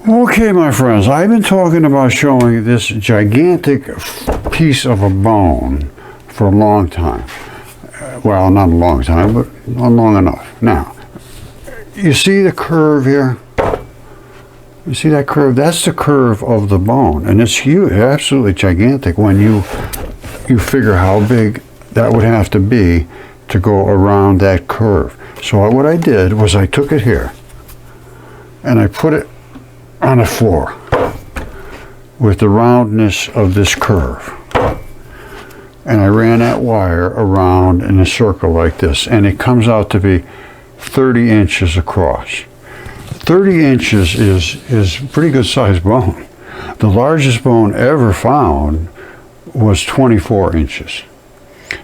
Okay, my friends, I've been talking about showing this gigantic piece of a bone for a long time. Well, not a long time, but long enough. Now, you see the curve here? You see that curve? That's the curve of the bone, and it's huge, absolutely gigantic when you figure how big that would have to be to go around that curve. So what I did was I took it here, and I put it on the floor with the roundness of this curve, and I ran that wire around in a circle like this, and it comes out to be 30 inches across. 30 inches is a pretty good sized bone. The largest bone ever found was 24 inches.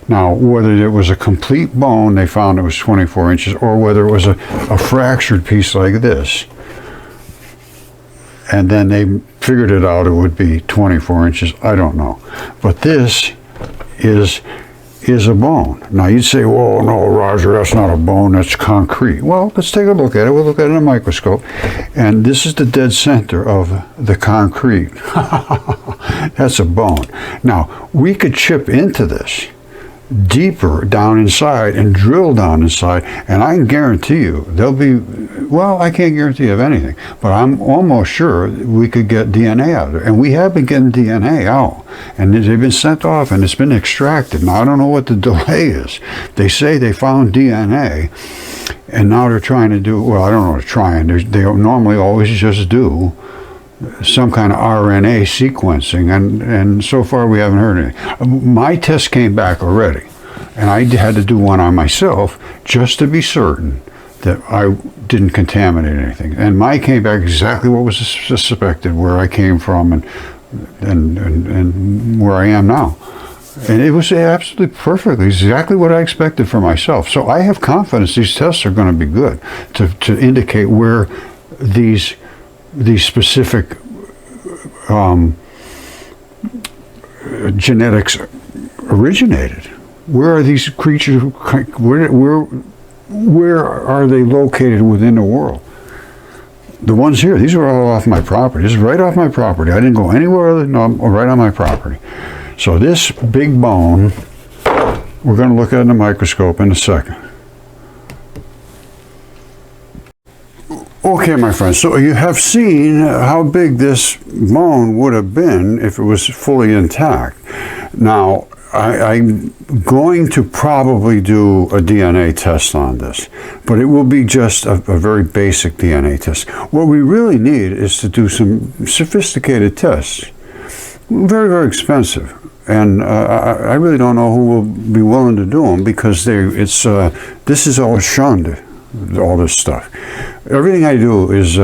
Now, whether it was a complete bone, they found it was 24 inches, or whether it was a fractured piece like this, and then they figured it out, it would be 24 inches. I don't know. But this is a bone. Now you'd say, whoa, no, Roger, that's not a bone, that's concrete. Well, let's take a look at it. We'll look at it in a microscope. And this is the dead center of the concrete. That's a bone. Now, we could chip into this deeper down inside and drill down inside, and I can guarantee you there'll be, well, I can't guarantee of anything, but I'm almost sure we could get DNA out of it. And we have been getting DNA out, and they've been sent off and it's been extracted. Now I don't know what the delay is. They say they found DNA, and now they're trying to do, well, I don't know what they're trying. They normally always just do some kind of RNA sequencing, and so far we haven't heard anything. My test came back already, and I had to do one on myself just to be certain that I didn't contaminate anything. And mine came back exactly what was suspected, where I came from and where I am now. And it was absolutely perfect, exactly what I expected for myself. So I have confidence these tests are going to be good to indicate where these specific genetics originated. Where are these creatures? Where are they located within the world? The ones here, these are all off my property. This is right off my property. I didn't go anywhere other than right on my property. So this big bone, we're going to look at in a microscope in a second. Okay, my friends, so you have seen how big this bone would have been if it was fully intact. Now, I'm going to probably do a DNA test on this, but it will be just a very basic DNA test. What we really need is to do some sophisticated tests. Very, very expensive. And I really don't know who will be willing to do them, because this is all shunned, all this stuff. Everything I do is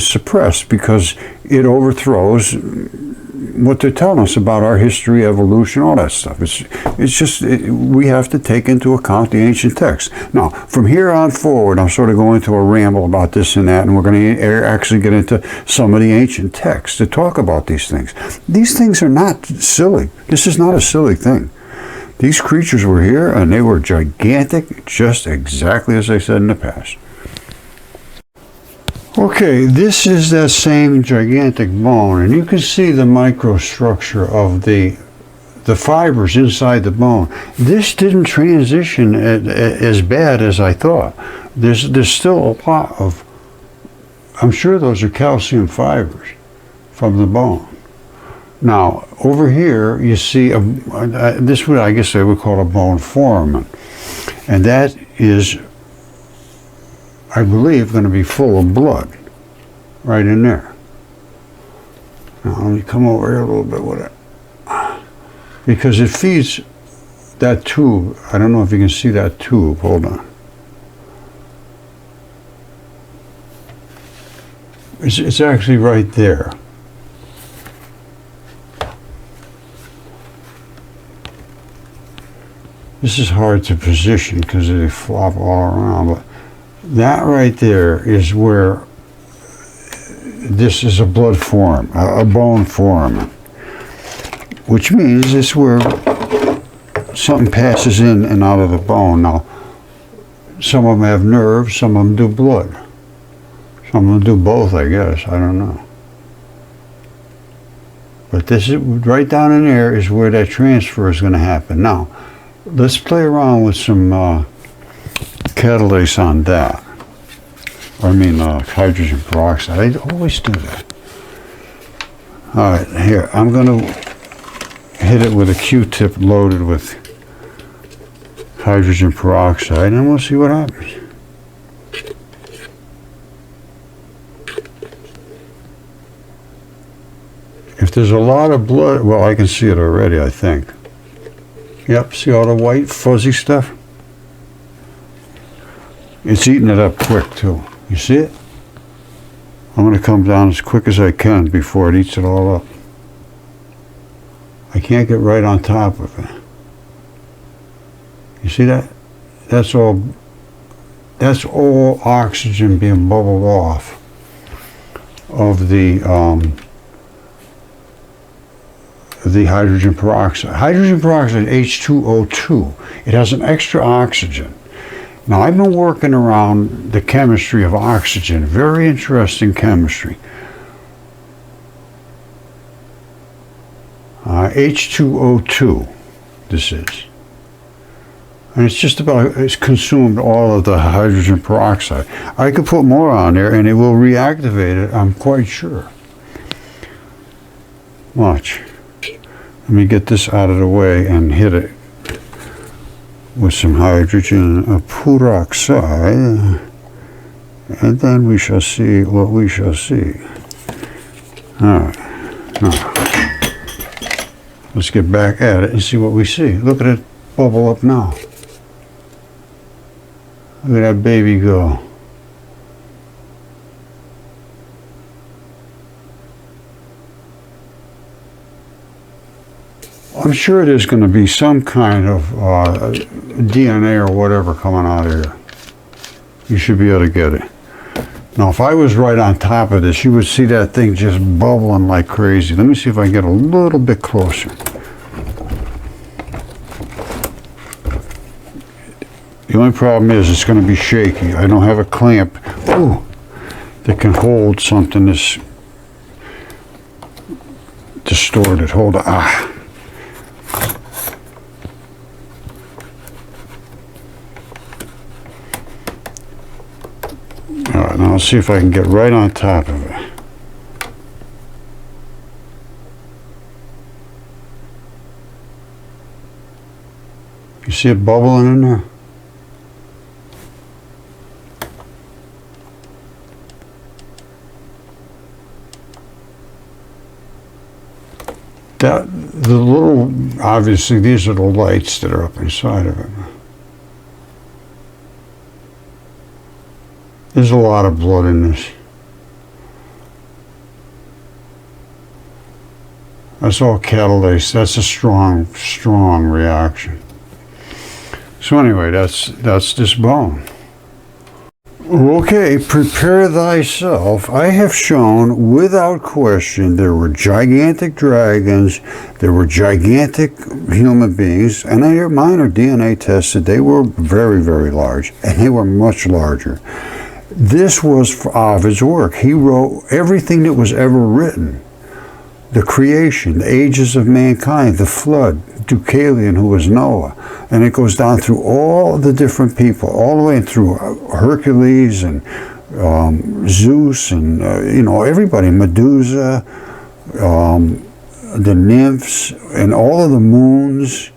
suppressed because it overthrows what they're telling us about our history, evolution, all that stuff. We have to take into account the ancient texts. Now, from here on forward, I'm sort of going to a ramble about this and that, and we're going to actually get into some of the ancient texts to talk about these things. These things are not silly. This is not a silly thing. These creatures were here, and they were gigantic, just exactly as I said in the past. Okay, this is that same gigantic bone, and you can see the microstructure of the fibers inside the bone. This didn't transition as bad as I thought. There's still a lot of, I'm sure those are calcium fibers from the bone. Now, over here, you see, this would, I guess I would call a bone foremen. And that is, I believe, going to be full of blood right in there. Now, let me come over here a little bit with it, because it feeds that tube. I don't know if you can see that tube. Hold on. It's actually right there. This is hard to position because they flop all around, but that right there is where this is a blood form, a bone foreman, which means it's where something passes in and out of the bone. Now, some of them have nerves, some of them do blood. Some I'm going to do both, I guess. I don't know. But this is right down in there is where that transfer is going to happen. Now, let's play around with some catalase on that. I mean, hydrogen peroxide. I always do that. All right, here, I'm going to hit it with a Q-tip loaded with hydrogen peroxide, and we'll see what happens. If there's a lot of blood, well, I can see it already, I think. Yep, see all the white fuzzy stuff? It's eating it up quick, too. You see it? I'm going to come down as quick as I can before it eats it all up. I can't get right on top of it. You see that? That's all oxygen being bubbled off of the hydrogen peroxide. Hydrogen peroxide is H2O2. It has an extra oxygen. Now, I've been working around the chemistry of oxygen. Very interesting chemistry. H2O2, this is. And it's just about, it's consumed all of the hydrogen peroxide. I could put more on there and it will reactivate it, I'm quite sure. Watch. Let me get this out of the way and hit it with some hydrogen peroxide, and then we shall see what we shall see. All right. Now, let's get back at it and see what we see. Look at it bubble up now. Look at that baby go. I'm sure there's going to be some kind of DNA or whatever coming out of here. You should be able to get it. Now, if I was right on top of this, you would see that thing just bubbling like crazy. Let me see if I can get a little bit closer. The only problem is it's going to be shaky. I don't have a clamp that can hold something that's distorted. Hold on. Alright, now I'll see if I can get right on top of it. You see it bubbling in there? The little, obviously these are the lights that are up inside of it. There's a lot of blood in this. That's all catalase. That's a strong, strong reaction. So anyway, that's this bone. Okay, prepare thyself. I have shown without question there were gigantic dragons, there were gigantic human beings, and mine are DNA tested. They were very, very large, and they were much larger. This was Ovid's work. He wrote everything that was ever written. The creation, the ages of mankind, the flood, Deucalion, who was Noah. And it goes down through all the different people, all the way through Hercules and Zeus and, everybody, Medusa, the nymphs, and all of the moons,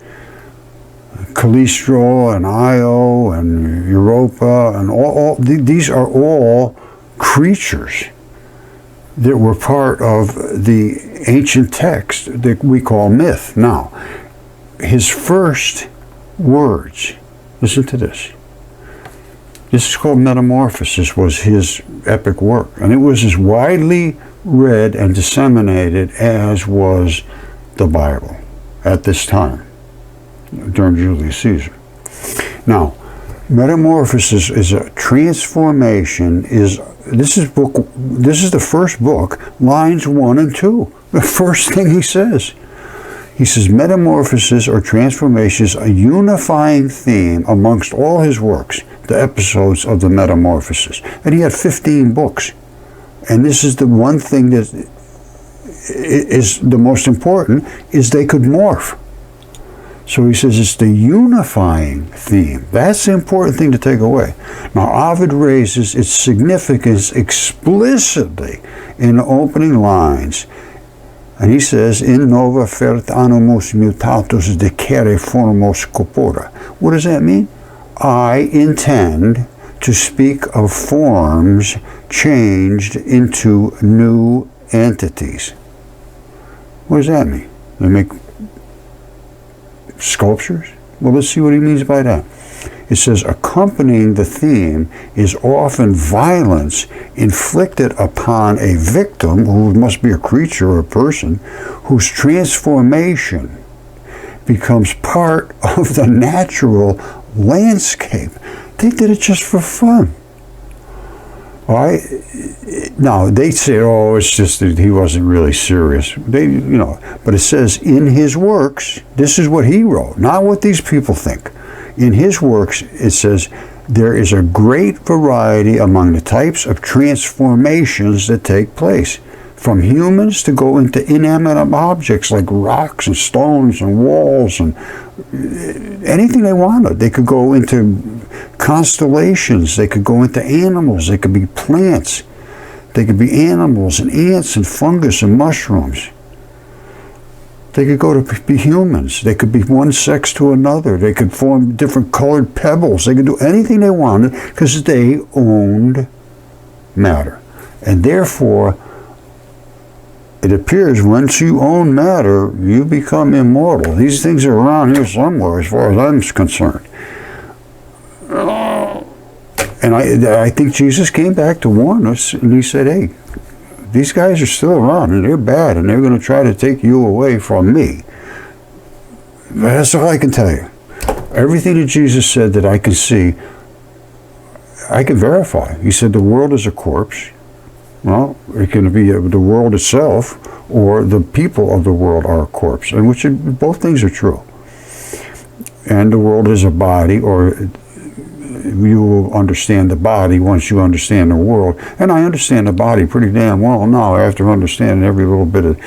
Callisto and Io and Europa, and these are all creatures that were part of the ancient text that we call myth. Now, his first words, listen to this. This is called Metamorphosis, was his epic work. And it was as widely read and disseminated as was the Bible at this time, during Julius Caesar. Now, Metamorphosis is a transformation, this is the first book, lines 1 and 2. The first thing he says. He says, metamorphosis or transformation is a unifying theme amongst all his works, the episodes of the Metamorphosis. And he had 15 books and this is the one thing that is the most important, is they could morph. So he says it's the unifying theme. That's the important thing to take away. Now, Ovid raises its significance explicitly in the opening lines. And he says, in nova fert animus mutatus decere formos corpora. What does that mean? I intend to speak of forms changed into new entities. What does that mean? They make sculptures? Well, let's see what he means by that. It says, accompanying the theme is often violence inflicted upon a victim, who must be a creature or a person, whose transformation becomes part of the natural landscape. They did it just for fun. All right? Now, they say, oh, it's just that he wasn't really serious. But it says, in his works, this is what he wrote, not what these people think. In his works, it says, there is a great variety among the types of transformations that take place, from humans to go into inanimate objects like rocks and stones and walls and anything they wanted. They could go into constellations, they could go into animals, they could be plants, they could be animals and ants and fungus and mushrooms. They could go to be humans. They could be one sex to another. They could form different colored pebbles. They could do anything they wanted because they owned matter. And therefore, it appears once you own matter, you become immortal. These things are around here somewhere as far as I'm concerned. And I think Jesus came back to warn us, and he said, hey, these guys are still around, and they're bad, and they're going to try to take you away from me. That's all I can tell you. Everything that Jesus said that I can see, I can verify. He said the world is a corpse. Well, it can be the world itself, or the people of the world are a corpse, and both things are true. And the world is a body, or you will understand the body once you understand the world. And I understand the body pretty damn well now after understanding every little bit of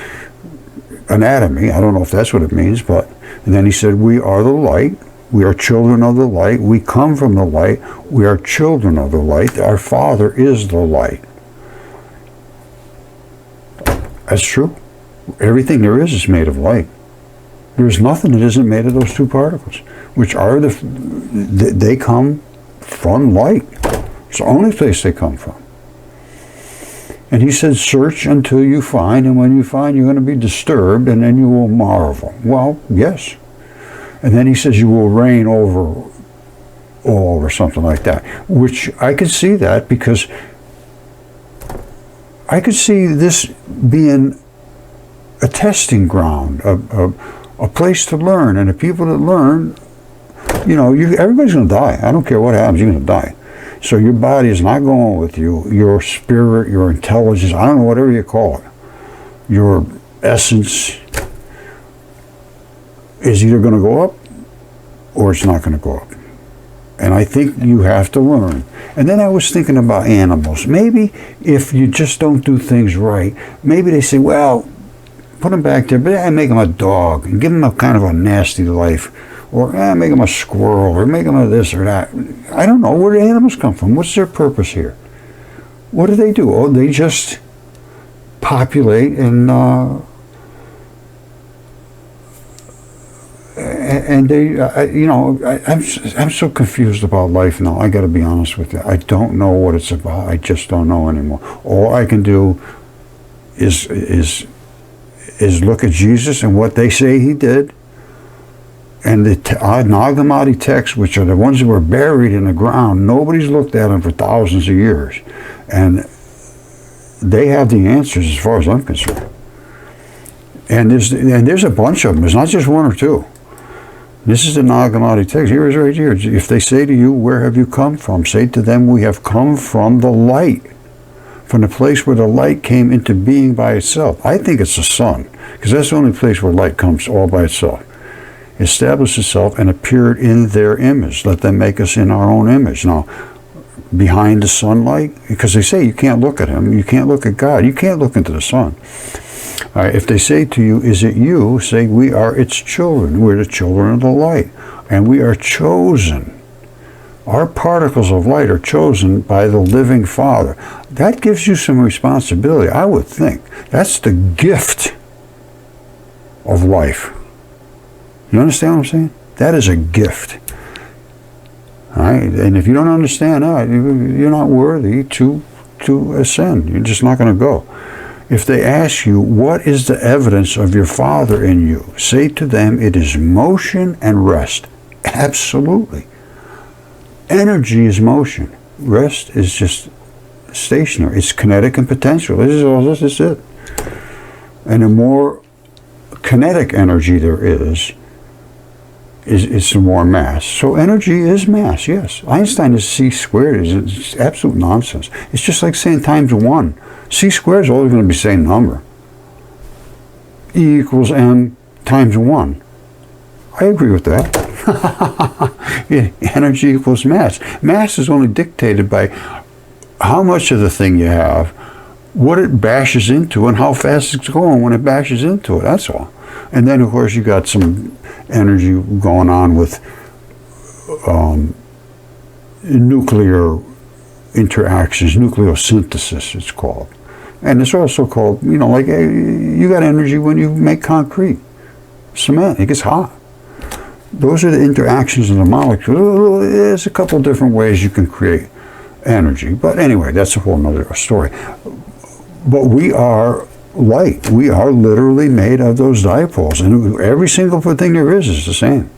anatomy. I don't know if that's what it means, but and then he said, we are the light. We are children of the light. We come from the light. We are children of the light. Our Father is the light. That's true. Everything there is made of light. There's nothing that isn't made of those two particles, which are they come from light. It's the only place they come from. And he said, search until you find, and when you find, you're going to be disturbed, and then you will marvel. Well, yes. And then he says, you will reign over all, or something like that, which I could see that, because I could see this being a testing ground, a place to learn, and the people that learn, everybody's going to die. I don't care what happens, you're going to die. So your body is not going with you. Your spirit, your intelligence, I don't know, whatever you call it, your essence is either going to go up or it's not going to go up. And I think you have to learn. And then I was thinking about animals. Maybe if you just don't do things right, maybe they say, well, put them back there, but make them a dog and give them a kind of a nasty life. Or make them a squirrel, or make them a this or that. I don't know. Where do animals come from? What's their purpose here? What do? Oh, they just populate and they, I'm so confused about life now. I got to be honest with you. I don't know what it's about. I just don't know anymore. All I can do is look at Jesus and what they say he did. And the Nag Hammadi texts, which are the ones that were buried in the ground, nobody's looked at them for thousands of years. And they have the answers as far as I'm concerned. And there's a bunch of them. It's not just one or two. This is the Nag Hammadi text. Here is right here. If they say to you, where have you come from? Say to them, we have come from the light. From the place where the light came into being by itself. I think it's the sun, because that's the only place where light comes all by itself. Established itself and appeared in their image. Let them make us in our own image. Now, behind the sunlight? Because they say you can't look at him, you can't look at God, you can't look into the sun. If they say to you, is it you? Say, we are its children. We're the children of the light. And we are chosen. Our particles of light are chosen by the living Father. That gives you some responsibility, I would think. That's the gift of life. You understand what I'm saying? That is a gift. All right? And if you don't understand that, you're not worthy to ascend. You're just not going to go. If they ask you, what is the evidence of your Father in you? Say to them, it is motion and rest. Absolutely. Energy is motion. Rest is just stationary. It's kinetic and potential. This is it. And the more kinetic energy there is the more mass. So energy is mass, yes. Einstein is c squared. It's absolute nonsense. It's just like saying times 1. C squared is always going to be the same number. E equals m times 1. I agree with that. Energy equals mass. Mass is only dictated by how much of the thing you have, what it bashes into, and how fast it's going when it bashes into it. That's all. And then, of course, you got some energy going on with nuclear interactions, nucleosynthesis, it's called. And it's also called, like you got energy when you make concrete, cement, it gets hot. Those are the interactions in the molecule. There's a couple of different ways you can create energy. But anyway, that's a whole nother story. But we are light. We are literally made of those dipoles. And every single thing there is the same.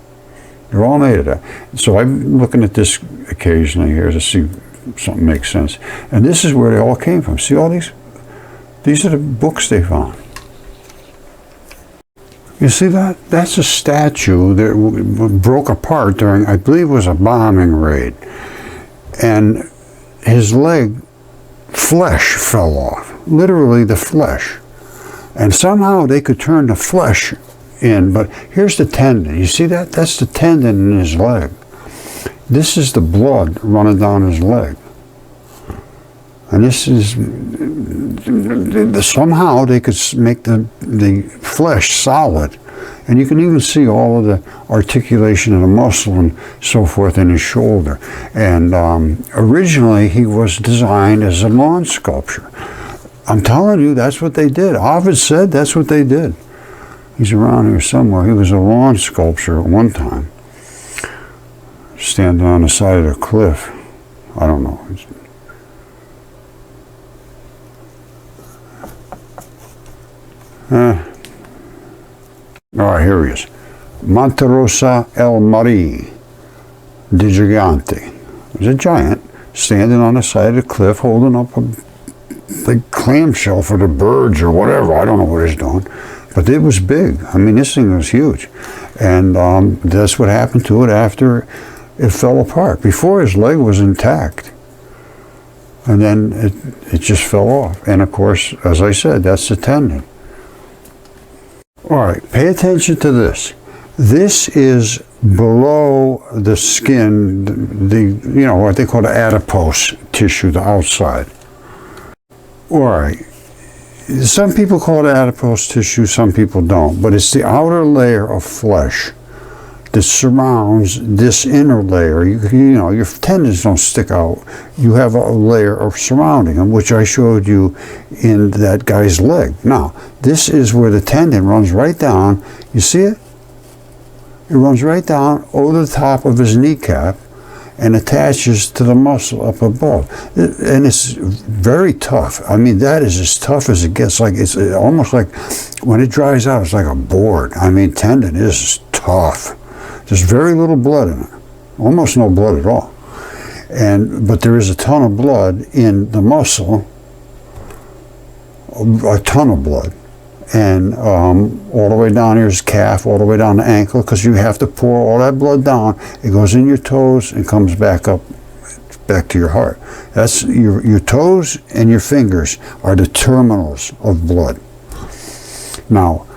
They're all made of that. So I'm looking at this occasionally here to see if something makes sense. And this is where they all came from. See all these? These are the books they found. You see that? That's a statue that broke apart during, I believe it was a bombing raid. And his leg, flesh fell off. Literally the flesh. And somehow they could turn the flesh in, but here's the tendon. You see that? That's the tendon in his leg. This is the blood running down his leg. And this is, somehow they could make the flesh solid. And you can even see all of the articulation of the muscle and so forth in his shoulder. And originally he was designed as a lawn sculpture. I'm telling you, that's what they did. Ovid said that's what they did. He's around here somewhere. He was a lawn sculptor at one time. Standing on the side of the cliff. I don't know. All right, here he is. Monterosa El Mari di Gigante. There's a giant standing on the side of the cliff holding up a big clamshell for the birds or whatever. I don't know what he's doing. But it was big. I mean, this thing was huge. And that's what happened to it after it fell apart. Before, his leg was intact. And then it just fell off. And of course, as I said, that's the tendon. All right, pay attention to this. This is below the skin, what they call the adipose tissue, the outside. All right, some people call it adipose tissue, some people don't, but it's the outer layer of flesh that surrounds this inner layer. Your tendons don't stick out. You have a layer of surrounding them, which I showed you in that guy's leg. Now, this is where the tendon runs right down. You see it? It runs right down over the top of his kneecap and attaches to the muscle up above. And it's very tough. I mean, that is as tough as it gets. It's almost like when it dries out, it's like a board. I mean, tendon is tough. There's very little blood in it, almost no blood at all. But there is a ton of blood in the muscle, a ton of blood. And all the way down here's calf, all the way down the ankle, because you have to pour all that blood down. It goes in your toes and comes back up, back to your heart. That's your toes and your fingers are the terminals of blood. Now,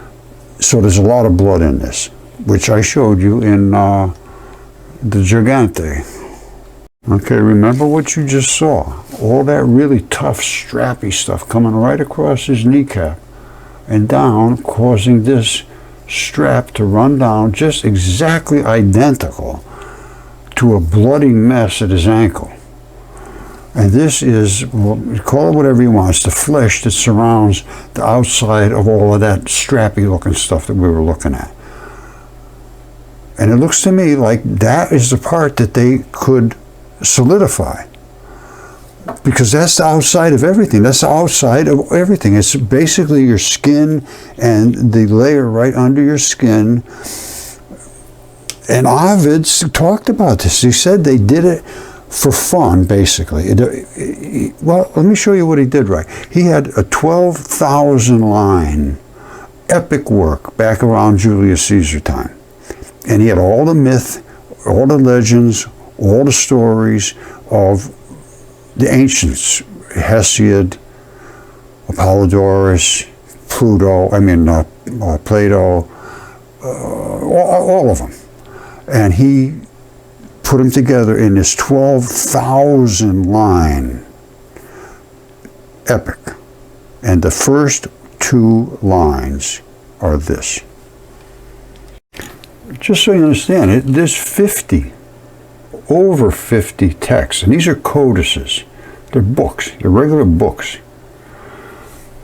so there's a lot of blood in this, which I showed you in the Gigante. Okay, remember what you just saw. All that really tough, strappy stuff coming right across his kneecap and down, causing this strap to run down just exactly identical to a bloody mess at his ankle. And this is, well, call it whatever you want, it's the flesh that surrounds the outside of all of that strappy looking stuff that we were looking at. And it looks to me like that is the part that they could solidify, because that's the outside of everything. That's the outside of everything. It's basically your skin and the layer right under your skin. And Ovid talked about this. He said they did it for fun, basically. Well, let me show you what he did right. He had a 12,000 line epic work back around Julius Caesar time. And he had all the myth, all the legends, all the stories of the ancients, Hesiod, Apollodorus, Plato, all of them. And he put them together in this 12,000 line epic. And the first two lines are this. Just so you understand it, there's over 50 texts, and these are codices. They're books. They're regular books.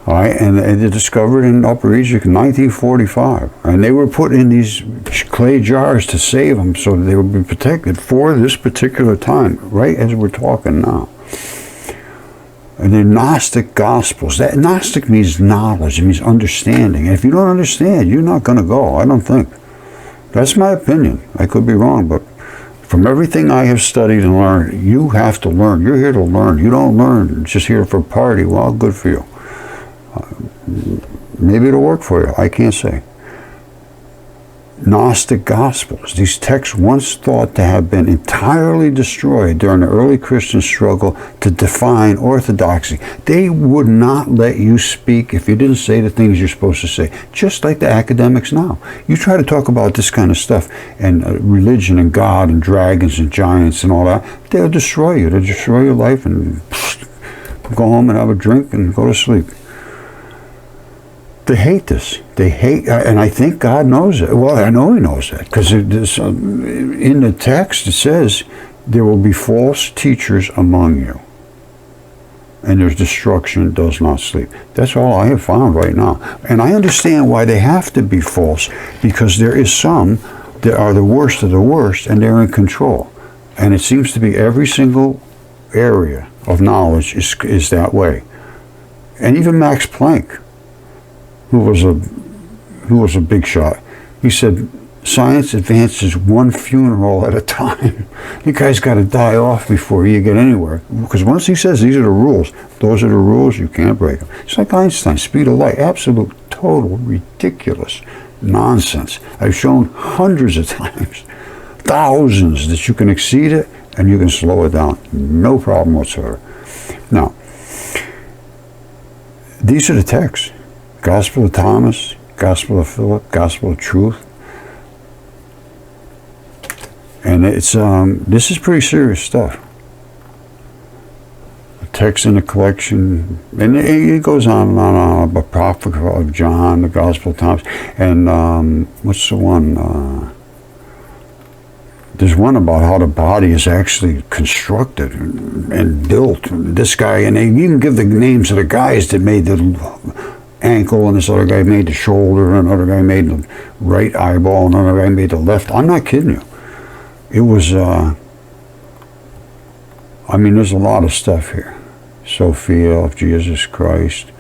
All right, and they're discovered in Upper Egypt in 1945, and they were put in these clay jars to save them so they would be protected for this particular time, right as we're talking now. And they're Gnostic Gospels. That Gnostic means knowledge. It means understanding. And if you don't understand, you're not going to go, I don't think. That's my opinion. I could be wrong, but from everything I have studied and learned, you have to learn. You're here to learn. You don't learn just here for a party. Well, good for you. Maybe it'll work for you. I can't say. Gnostic Gospels. These texts once thought to have been entirely destroyed during the early Christian struggle to define orthodoxy. They would not let you speak if you didn't say the things you're supposed to say, just like the academics now. You try to talk about this kind of stuff and religion and God and dragons and giants and all that, they'll destroy you. They'll destroy your life and go home and have a drink and go to sleep. They hate this. They hate, and I think God knows it. Well, I know He knows that, because in the text it says, there will be false teachers among you, and their destruction does not sleep. That's all I have found right now. And I understand why they have to be false, because there is some that are the worst of the worst, and they're in control. And it seems to be every single area of knowledge is that way. And even Max Planck, who was a big shot, he said, science advances one funeral at a time. You guys got to die off before you get anywhere. Because once he says these are the rules, those are the rules, you can't break them. It's like Einstein, speed of light, absolute, total, ridiculous nonsense. I've shown hundreds of times, thousands, that you can exceed it and you can slow it down. No problem whatsoever. Now, these are the texts. Gospel of Thomas, Gospel of Philip, Gospel of Truth. And it's this is pretty serious stuff. The text in the collection, and it goes on and on about Prophet of John, the Gospel of Thomas, and what's the one? There's one about how the body is actually constructed and built. This guy, and they even give the names of the guys that made the ankle, and this other guy made the shoulder, and another guy made the right eyeball, and another guy made the left. I'm not kidding you. It was, there's a lot of stuff here. Sophia of Jesus Christ,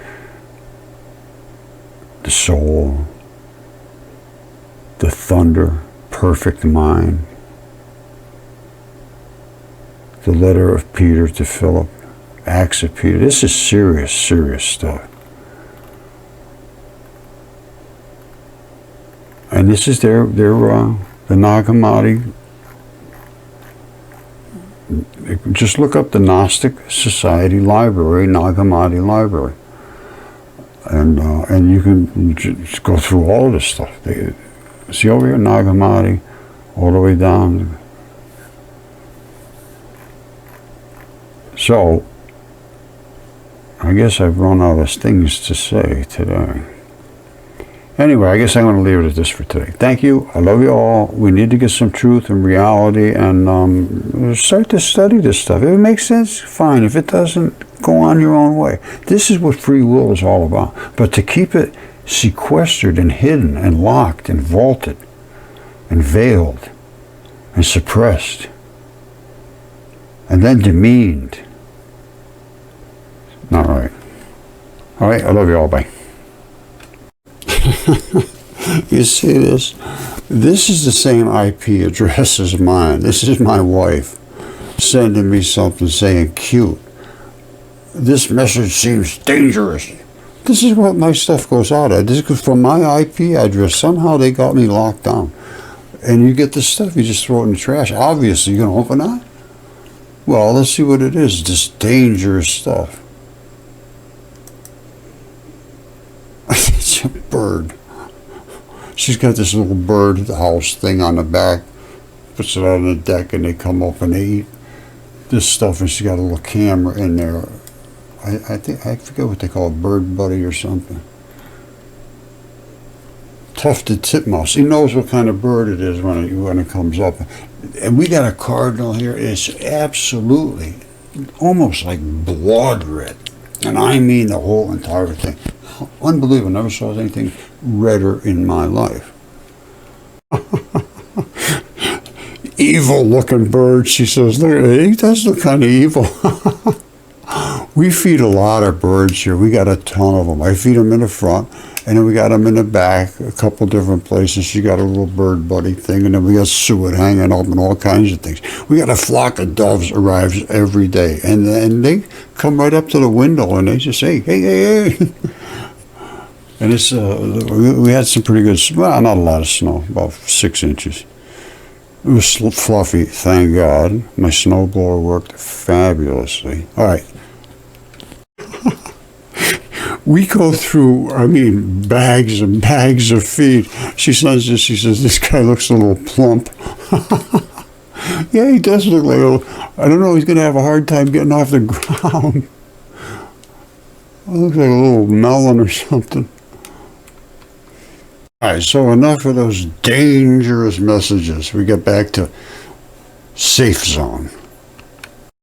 the soul, the thunder, perfect mind, the letter of Peter to Philip, Acts of Peter. This is serious, serious stuff. And this is the Nag Hammadi. Just look up the Gnostic Society Library, Nag Hammadi Library, and you can just go through all of this stuff. See over here, Nag Hammadi, all the way down. So, I guess I've run out of things to say today. Anyway, I guess I'm going to leave it at this for today. Thank you. I love you all. We need to get some truth and reality and start to study this stuff. If it makes sense, fine. If it doesn't, go on your own way. This is what free will is all about. But to keep it sequestered and hidden and locked and vaulted and veiled and suppressed and then demeaned. Not right. All right, I love you all. Bye. You see this? This is the same IP address as mine. This is my wife sending me something saying cute. This message seems dangerous. This is what my stuff goes out at. This is from my IP address. Somehow they got me locked down. And you get this stuff, you just throw it in the trash. Obviously, you're going to open that? Well, let's see what it is. This dangerous stuff. It's a bird. She's got this little bird house thing on the back. Puts it out on the deck and they come up and they eat this stuff, and she's got a little camera in there. I forget what they call it, bird buddy or something. Tufted titmouse. He knows what kind of bird it is when it comes up. And we got a cardinal here. It's absolutely almost like blood red. And I mean the whole entire thing. Unbelievable. Never saw anything redder in my life. Evil looking bird, she says. Look, he does look kind of evil. We feed a lot of birds here. We got a ton of them. I feed them in the front, and then we got them in the back, a couple different places. She got a little bird buddy thing, and then we got suet hanging up and all kinds of things. We got a flock of doves arrives every day, and they come right up to the window, and they just say, hey, hey, hey. And it's we had some pretty good, well, not a lot of snow, about 6 inches. It was fluffy, thank God. My snowblower worked fabulously. All right. We go through, bags and bags of feed. She sends this, she says, this guy looks a little plump. Yeah, he does look like I don't know, he's going to have a hard time getting off the ground. It looks like a little melon or something. All right, so enough of those dangerous messages. We get back to safe zone.